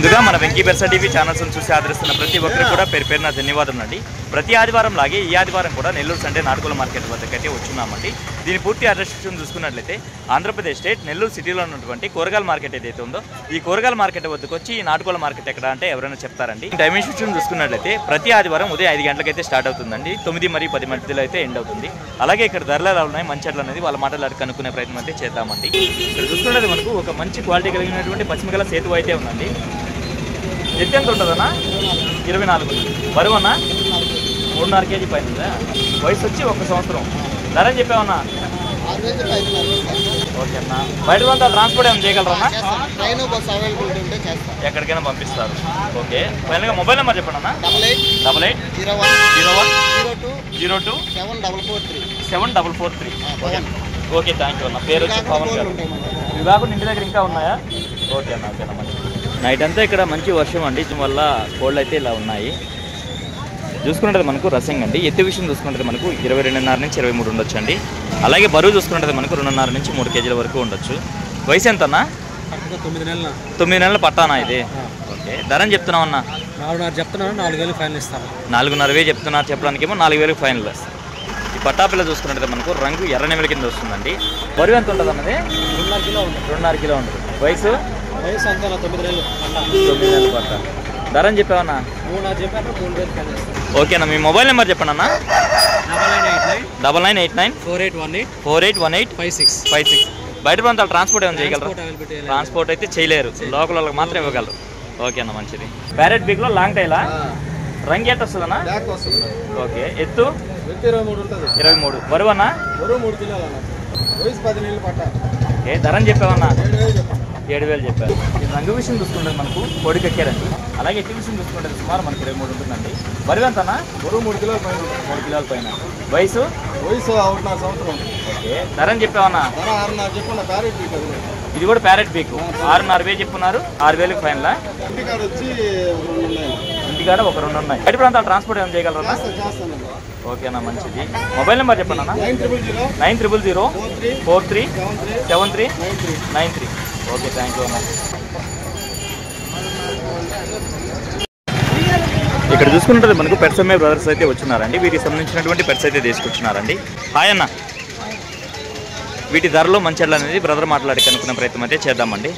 ముందుగా మన Venky బెర్సా TV channels చూసి ఆదరిస్తున్న ప్రతి ఒక్కరికి కూడా పేరు పేరున ధన్యవాదాలు అండి. ప్రతి ఆదివారం లాగే ఈ ఆదివారం కూడా నెల్లూరు సండే నాటుకోల మార్కెట్ వద్దకైతే వచ్చున్నామండి. దీని పూర్తి అడ్రస్ చూసుకున్నట్లయితే ఆంధ్రప్రదేశ్ స్టేట్ నెల్లూరు సిటీలో ఉన్నటువంటి కూరగాయల మార్కెట్ ఏదైతే ఉందో ఈ కూరగాయల మార్కెట్ వద్దకు వచ్చి ఈ నాటుకోల మార్కెట్ ఎక్కడ అంటే ఎవరైనా చెప్తారండి. డైమెన్షన్ చూసుకున్నట్లయితే ప్రతి ఆదివారం ఉదయం 5 గంటలకైతే స్టార్ట్ అవుతుందండి. 9 మరియు 10 మధ్యలో అయితే ఎండ్ అవుతుంది. అలాగే ఇక్కడ ధరలు ఎలా ఉన్నాయి మంచెట్లు అనేది వాళ్ళ మాటలు కనుక్కునే ప్రయత్నం అయితే చేద్దామండి. ఇక్కడ చూసుకున్నది మనకు ఒక మంచి క్వాలిటీ కలిగినటువంటి పశ్చిమగల సేతు అయితే ఉందండి. ఎత్తు ఎంత ఉంటుందన్నా? 24. బరువు అన్నా 3.5 కేజీ పైన ఉందా? వయసు వచ్చి 1 సంవత్సరం. ధర చెప్పావన్నా? ఓకే అన్న. బయట అంతా ట్రాన్స్పోర్ట్ ఏమైనా చేయగలరా? ఎక్కడికైనా పంపిస్తారు. ఓకే. ఫైనల్గా మొబైల్ నెంబర్ చెప్పండి అన్న. 8801027443. ఓకే థ్యాంక్ యూ అన్న. పేరు వచ్చి పవన్ గారు. ఇవి కాకుండా ఇంటి దగ్గర ఇంకా ఉన్నాయా? ఓకే అన్న. ఓకేనా. మంచి నైట్ అంతా ఇక్కడ మంచి వర్షం అండి. వల్ల కోళ్ళు అయితే ఇలా ఉన్నాయి. చూసుకుంటే మనకు రసంగా అండి. ఎత్తు విషయం చూసుకుంటే మనకు 22.5 నుంచి 23 ఉండొచ్చు అండి. అలాగే బరువు చూసుకుంటే మనకు 2.5 నుంచి 3 కేజీల వరకు ఉండొచ్చు. వయసు ఎంత అన్నా? 9 నెలల పట్టానా ఇది? ఓకే. ధరని చెప్తున్నావు అన్న? 4.5 చెప్తున్నాను. 4,000 ఫైనల్ ఇస్తాను. 4.5 చెప్తున్నారు. చెప్పడానికేమో 4,000 ఫైనల్ ఇస్తాను. ఈ పట్టాపిల్ల చూసుకున్నట్టు మనకు రంగు ఎర్రనెమలి కింద వస్తుందండి. బరువు ఎంత ఉంటుంది అన్నది? 2.5 కిలో ఉంటుంది. 2.5 కిలో ఉంటుంది. వయసు అంతా 9 నెలలు. 9 నెలలు పట్ట. ధరని చెప్పావన్నా? 3.5 చెప్పాను. 3,000 ఫైనల్ ఇస్తాను. ఓకేనా. మీ మొబైల్ నెంబర్ చెప్పండి అన్న. 9989 4818 56. బయట ప్రాంతాలు ట్రాన్స్పోర్ట్ ఏమైనా చేయగలరు? ట్రాన్స్పోర్ట్ అయితే చేయలేరు. లోకల్ వాళ్ళకి మాత్రం ఇవ్వగలరు. ఓకే అన్న. మంచిది. ప్యారెట్ బిగ్లో లాంగ్ టైలా? రంగు ఎట్ వస్తుందన్నా? ఓకే. ఎత్తు 23. బరువు అన్నా? 3 కిలోలు. వయసు 10 నెలలు పట్ట. ఓకే. ధరని చెప్పావన్నా? 7,000 చెప్పారు. ఈ రంగు విషయం చూసుకుంటే మనకు కోడి కక్కారండి. అలాగే ఎట్టి విషయం చూసుకుంటే సుమారు మనకు 23 ఉంటుందండి. బరువు ఎంతనా? బరువు 3 కిలోల పైన. 3 కిలోల పైన. వయసు 1.5 సంవత్సరం. ఓకే. ధరని చెప్పావన్నా? 6.5 చెప్పుకున్న ప్యారెట్ పీక్. ఇది కూడా ప్యారెట్ పీక్. 6.5 చెప్పున్నారు. 6,000 ఫైనలా? ఇంటికాడ వచ్చి ఇంటికాడ ఒక 2 ఉన్నాయి. బయట ప్రాంతాలు ట్రాన్స్పోర్ట్ ఏమైనా చేయగలరా? ఓకేనా. మంచిది. మొబైల్ నెంబర్ చెప్పండి అన్న. 9000437393. ఓకే థ్యాంక్ యూ అన్న. ఇక్కడ చూసుకుంటే మనకు పెట్స్ అమ్మే బ్రదర్స్ అయితే వచ్చినారండి. వీటికి సంబంధించినటువంటి పెట్స్ అయితే తీసుకొచ్చినారండి. హాయ్ అన్న. వీటి ధరలో మంచెడ్లు అనేది బ్రదర్ మాట్లాడి కనుక్కునే ప్రయత్నం అయితే చేద్దామండి.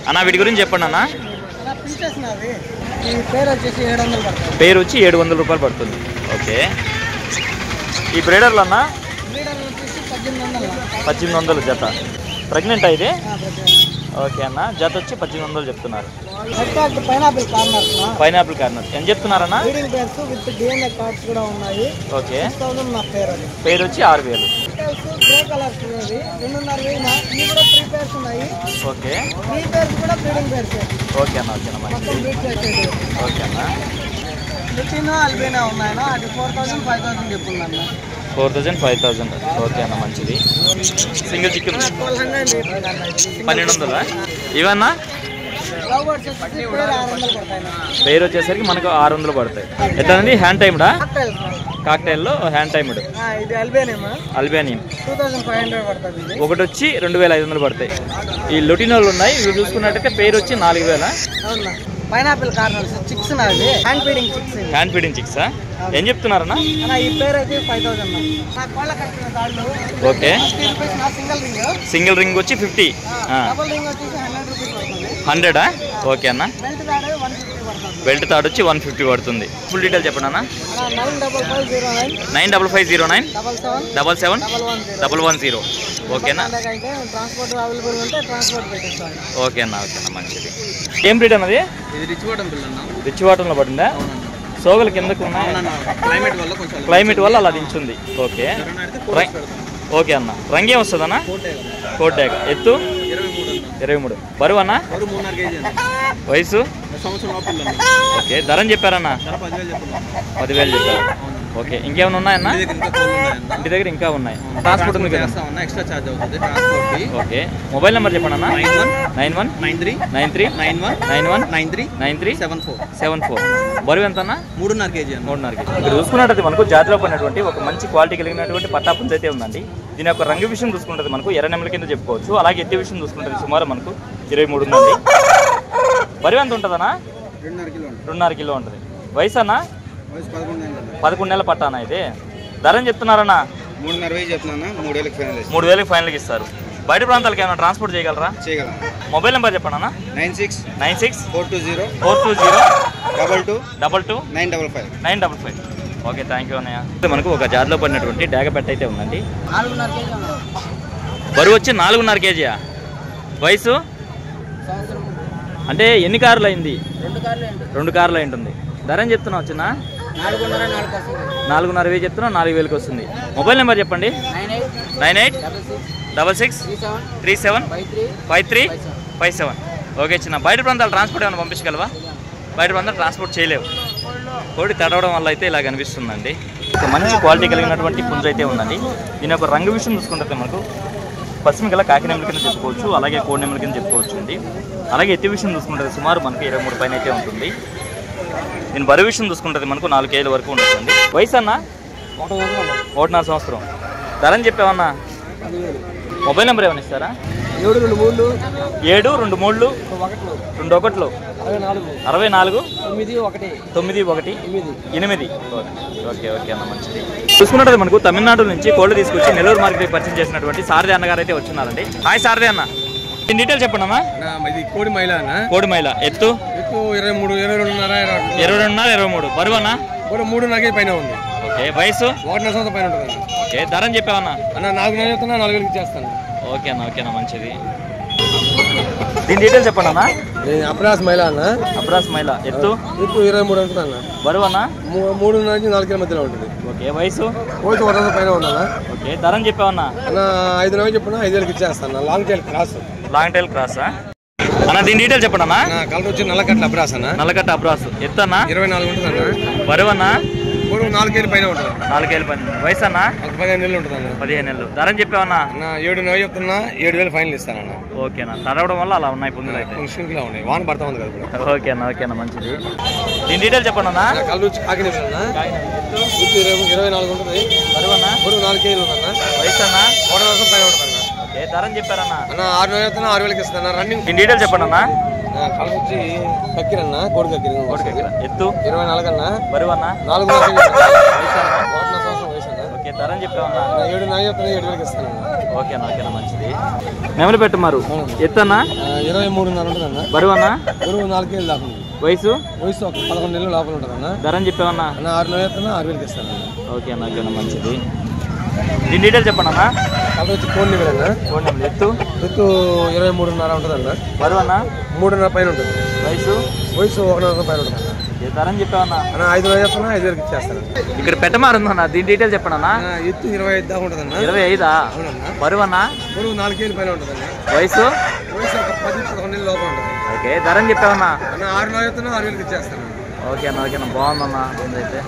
అన్న వీటి గురించి చెప్పండి అన్న. పేరు వచ్చి 700 రూపాయలు పడుతుంది. ఓకే. ఈ బ్రీడర్లు అన్న 1800 జత. ప్రెగ్నెంట్ అయితే? ఓకే అన్న. జత వచ్చి 1800 చెప్తున్నారు. పైనాపిల్ కార్నర్ ఎంత చెప్తున్నారన్నా? ఓకే. పేరు వచ్చి 6,000. ఓకే. ఓకే అన్న. ఓకేనా. మంచిది. ఓకే అన్న. 4,000 5,000. ఓకే అన్న. మంచిది. Single chicken 1200. ఇవన్నా పేరు వచ్చేసరికి మనకు 600 పడతాయి. ఎట్లా అండి? హ్యాండ్ టైమ్డా? కాక్టైల్లో హ్యాండ్ టైమ్డ్. అల్బేనియం ఒకటి వచ్చి 2,500 పడతాయి. ఈ లొటినోలు ఉన్నాయి. ఇవి చూసుకున్నట్టయితే పేరు వచ్చి 4,000. పైనాపిల్ కార్నర్స్ చిక్స్ నాది. Hand feeding chicks. Hand feeding చిక్సా? ఏం చెప్తున్నారన్నా? ఈ పేరు అయితే 5,000. ఓకే. సింగిల్ రింగ్ వచ్చి 50. డబుల్ రింగ్ వచ్చి 100. ఓకే అన్న. బెల్ట్ తాడు వచ్చి 150 పడుతుంది. ఫుల్ డీటెయిల్ చెప్పండి అన్న. 95509 77 ఓకేనా. ఓకే అన్న. ఓకే అన్న. మంచిది. ఏం బ్రీడ్ అన్నది? రిచ్ వాటంలో పడిందా? సోగలు కిందకు ఉన్నాయి. క్లైమేట్ వల్ల అలా దించుంది. ఓకే. ఓకే అన్న. రంగేం వస్తుంది అన్న? కోటేగ. ఎత్తు 23. బరువు అన్న? వయసు? ఓకే. ధరని చెప్పారన్నా? 10,000 చెప్పారు. ఓకే. ఇంకేమైనా ఉన్నాయన్నా? ఇంటి దగ్గర ఇంకా ఉన్నాయి. ట్రాన్స్పోర్ట్ ఉంది కదా? ఓకే. మొబైల్ నెంబర్ చెప్పండి అన్న. 91939391937374. బరువు ఎంత అన్న? 3.5 కేజీ. 3.5 కేజీ. ఇక్కడ చూసుకున్నట్టు మనకు జాతిలో పడినటువంటి ఒక మంచి క్వాలిటీ కలిగినటువంటి పట్టాపుంజ అయితే ఉందండి. దీని యొక్క రంగు విషయం చూసుకుంటుంది మనకు ఎర్ర నెమలి కింద చెప్పుకోవచ్చు. అలాగే ఎత్తి విషయం చూసుకుంటుంది సుమారు మనకు 23 ఉందండి. బరువు ఎంత ఉంటుందన్నా? 2.5 కిలో 2.5 కిలో ఉంటుంది. వయసు అన్నా? వయసు 11 నెలలు. 11 నెలల పట్టానా ఇది? ధర ఏం చెప్తున్నారన్నా? 3.5 చెప్తున్నా. 3,000 ఫైనల్. 3,000 ఫైనల్కి ఇస్తారు. బయట ప్రాంతాలకు ఏమైనా ట్రాన్స్పోర్ట్ చేయగలరా? చేయగలం. మొబైల్ నెంబర్ చెప్పండి అన్న. 96 420 420 22 955 955. ఓకే, థ్యాంక్ యూ అన్నయ్య. మనకు ఒక జాతిలో పడినటువంటి డాగపెట్ట అయితే ఉందండి. 4.5 కేజీ బరువు వచ్చి 4.5 కేజీయా? వయసు అంటే ఎన్ని కార్లు అయింది? 2 కార్లు అయి ఉంటుంది. ధర ఏం చెప్తున్నావు వచ్చిన? 4.5 చెప్తున్నా. 4,000కి వస్తుంది. మొబైల్ నెంబర్ చెప్పండి. 9866375357. ఓకే చిన్న. బయట ప్రాంతాలు ట్రాన్స్పోర్ట్ ఏమైనా పంపించగలవా? బయట ప్రాంతాలు ట్రాన్స్పోర్ట్ చేయలేవు. కోడి తడవడం వల్ల అయితే ఇలా కనిపిస్తుందండి. మంచి క్వాలిటీ కలిగినటువంటి పుంజు అయితే ఉందండి. దీని యొక్క రంగు విషయం చూసుకుంటే మనకు పశ్చిమ గల కాకి నెమలి కింద చెప్పుకోవచ్చు, అలాగే కోడి నెమలి కింద చెప్పుకోవచ్చు అండి. అలాగే ఎత్తి విషయం చూసుకుంటే సుమారు మనకు 23 పైన అయితే ఉంటుంది. దీని బరువు విషయం చూసుకుంటుంది మనకు 4 కేజీల వరకు ఉంటుందండి. వయసు అన్న? 1.5 సంవత్సరం. ధరని చెప్పావన్నా? మొబైల్ నెంబర్ ఏమైనా ఇస్తారా? 723 723 21 64 91 8. ఓకే ఓకే అన్న, మంచిది. చూసుకున్నట్టు మనకు తమిళనాడు నుంచి కోళ్ళు తీసుకొచ్చి నెల్లూరు మార్కెట్ పరిచయం చేసినటువంటి సారథి అన్నగారు అయితే వచ్చినారండి. హాయ్ సారథి అన్న, దీని డీటెయిల్స్ చెప్పండి అమ్మా. ఇది కోడి మైల అన్న. కోడి మైల. ఎత్తు 23 22.5 23. బరువు అన్న? 3.5 కేజీ పైన ఉంది. ఓకే. వయసు? 1.5 సంవత్సరం పైన ఉంటుంది. ఓకే. ధర అని చెప్పావన్నా? అన్న 4,000 చెప్తున్నా. 4,000కి ఇచ్చేస్తాను. ఓకే అన్న, ఓకేనా, మంచిది. దీని డీటెయిల్స్ చెప్పండి అన్న. అప్రాస్ మైల అన్న. అబ్రాస్ మైల. ఎత్తు? 23 ఉంటుంది అన్న. బరువు అన్న? 3 నుంచి 4 కిలో మధ్యలో ఉంటుంది. ఓకే. వయసు? 1.5 పైన ఉందన్న. ఓకే. ధర అని చెప్పావన్నా? అన్న 5,000 చెప్పిన 5,000కి ఇచ్చేస్తాను. Long tail cross. Long tail క్రాసా అన్న? దీని డీటెయిల్స్ చెప్పండి అన్న. కలర్ వచ్చి నల్లకట్ల అబ్రాస్ అన్న. నల్లకట్ట అబ్రాస్. ఎత్తు అన్న? 24 ఉంటుంది అన్న. బరువు అన్న? 4 కేజీ పైన ఉంటుంది. 4 కేజీ పైన. వయసు అన్న? 15 నెలలు ఉంటుంది అన్న. 15 నెలలు. ధర అని చెప్పావన్నా? అన్న 7,000 చెప్తున్నా. 7,000 ఫైనల్ ఇస్తానన్న. ఓకేనా. తడవడం వల్ల అలా ఉన్నాయి పుంజులు అయితే. మున్సిపల్గా ఉన్నాయి. వాన పడతా ఉంది కదా ఇప్పుడు. ఓకేనా, ఓకేనా, మంచిది. దీని డీటెయిల్స్ చెప్పండి అన్న. కలర్ వచ్చి కాకినేపల్లి అన్న. 24 ఉంటుంది. బరువు అన్న? 4 కేజీలు ఉందన్న. వయసు అన్న? 1.5 పైన ఉంటుంది అన్న. ఓకే. ధర అని చెప్పారన్నా? అన్న 6,000 చెప్తున్నా. 6,000కి ఇస్తాను. రన్నింగ్. దీని డీటెయిల్స్ చెప్పండి అన్న. కలర్ వచ్చి కక్కిరన్న. కోడి కక్కిరి. ఎత్తు? 24 అన్న. బరువు అన్న? 4,000 వయసు అన్న? 1.5 సంవత్సరం వయసు అన్న. ఓకే. ధర అని చెప్పావన్నా? 7,000 చెప్తున్నా. 7,000కి ఇస్తాను. ఓకేనా, ఓకేనా, మంచిది. నెమలి పెట్టమారు. ఎత్తు అన్న? 23.5 ఉంటుంది అన్న. బరువు అన్న? బరువు 4 కేజీలు దాకా ఉంది. వయసు? వయసు 11 నెలలు లోపల ఉంటుంది అన్న. ధర అని చెప్పావన్నా? అన్న 6,000 చెప్తున్నా. 6,000కి ఇస్తాను. ఓకే అన్న, ఓకేనా, మంచిది. దీని డీటెయిల్స్ చెప్పండి అన్న. కలర్ వచ్చి కోడి నివెల్ అన్న. కోడి నెమలి. ఎత్తు? ఎత్తు 23.5 ఉంటుంది అన్న. బరువు అన్న? 3.5 పైన ఉంటుంది. వయసు? వయసు 1.5 పైన ఉంటుంది అన్న. ఏ ధర అని చెప్పావన్నా? అన్న 5,000 చెప్తున్నా. 5,000కి ఇచ్చేస్తాను. ఇక్కడ పెట్టమారు ఉందన్న. దీని డీటెయిల్స్ చెప్పండి అన్న. ఎత్తు 25 దాకా ఉంటుంది అన్న. 25. అవునన్నా. బరువు అన్న? బరువు 4 కేజీల పైన ఉంటుంది అన్న. వయసు? వయసు 10-11 నెలలు లోపల ఉంటుంది. ఓకే. ధర అని చెప్పావన్నా? అన్న 6,000 చెప్తున్నా. 6,000కి ఇచ్చేస్తాను. ఓకే అన్న, ఓకేనా, బాగుందన్న. అయితే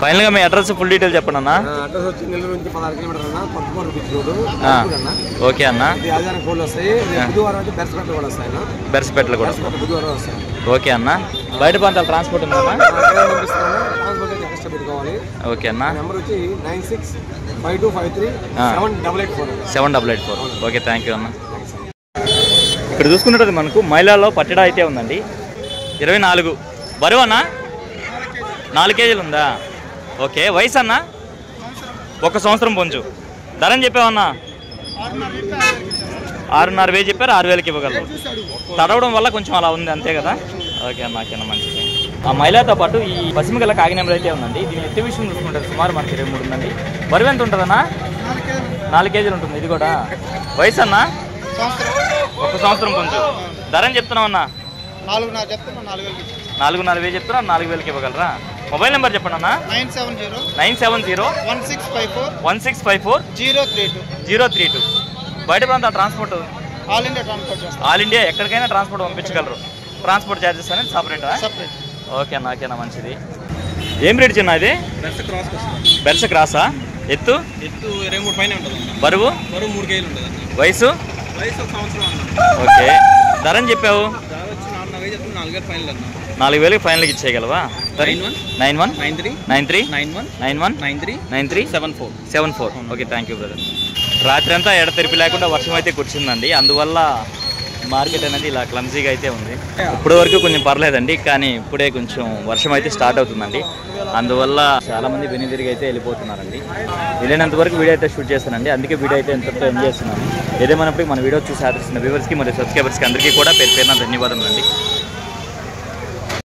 ఫైనల్గా మీ అడ్రస్ ఫుల్ డీటెయిల్ చెప్పండి అన్న. అడ్రస్ వచ్చి నెల్లూరు నుంచి 16 కిలోమీటర్లు అన్న. Kothakota beach road. ఓకే అన్న. ఇది ఆదివారం కోళ్ళు వస్తాయి. బుధవారం అయితే బెర్సపెట్టలు కూడా వస్తాయి అన్న. బెర్సపెట్టలు కూడా. బుధవారం వస్తాయి. ఓకే అన్న. బయట ప్రాంతాలు ట్రాన్స్పోర్ట్ ఉందన్నా? పంపిస్తాను. ట్రాన్స్పోర్ట్ అయితే ఎక్స్ట్రా పెట్టుకోవాలి. ఓకే అన్న. నెంబర్ వచ్చి 965253 7884. 7884. ఓకే, థ్యాంక్ యూ అన్న. ఇక్కడ చూసుకున్నట్టు మనకు మైలాలో పట్టడా అయితే ఉందండి. 24. బరువు అన్న? 4 కేజీలు ఉందా? ఓకే. వయసు అన్న? 1 సంవత్సరం పుంజు. ధర అని చెప్పావన్నా? 6,500 చెప్పారు. 6,000కి ఇవ్వగలరు. తడవడం వల్ల కొంచెం అలా ఉంది అంతే కదా. ఓకే అన్న, ఓకేనా, మంచిది. ఆ మైలాతో పాటు ఈ పశ్చిమ గల కాకినెమలి అయితే ఉందండి. దీని ఎత్తి విషయం చూసుకుంటారు సుమారు మనకి 23 ఉందండి. బరువు ఎంత ఉంటుందన్నా? 4 కేజీలు ఉంటుంది. ఇది కూడా. వయసు అన్న? 1 సంవత్సరం పుంజు. ధర అని చెప్తున్నామన్నా? 4,000 చెప్తున్నా. 4,000 4,500 చెప్తున్నా. 4,000కి ఇవ్వగలరా? మొబైల్ నెంబర్ చెప్పండి అన్న. 970 1654 032. బయట ప్రాంతాల ట్రాన్స్పోర్ట్? ఆల్ ఇండియా ఎక్కడికైనా ట్రాన్స్పోర్ట్ పంపించగలరు. ట్రాన్స్పోర్ట్ ఛార్జెస్ అనేది సపరేటా? ఓకే అన్న, ఓకేనా, మంచిది. ఏం రేట్ చిన్న ఇది? బెర్స క్రాసా? ఎత్తు? 23 పైన ఉంటుంది. బరువు? 3 కేజీలు ఉంటుంది. వయసు? 1 సంవత్సరం. ఓకే. ధర అని చెప్పావు? 4,000 ఫైనల్ అన్న. 4,000కి ఫైనల్కి ఇచ్చేయగలవా? 91 93 91 93 74. Okay, thank you brother. రాత్రి అంతా ఎడతెరిపి లేకుండా వర్షం అయితే కూర్చుందండి. అందువల్ల మార్కెట్ అనేది ఇలా క్లమ్జీగా అయితే ఉంది. ఇప్పటి వరకు కొంచెం పర్లేదండి, కానీ ఇప్పుడే కొంచెం వర్షం అయితే స్టార్ట్ అవుతుందండి. అందువల్ల చాలామంది వెనుదిరిగి అయితే వెళ్ళిపోతున్నారండి. వెళ్ళినంత వరకు వీడియో అయితే షూట్ చేస్తానండి, అందుకే వీడియో అయితే ఎంతో ఎంజాయ్ చేస్తున్నాను. ఏదేమైనప్పటికీ మన వీడియో చూసి ఆదరిస్తున్న వ్యూవర్స్కి మరియు సబ్స్క్రైబర్స్కి అందరికీ కూడా పేరు పేరున ధన్యవాదములు అండి.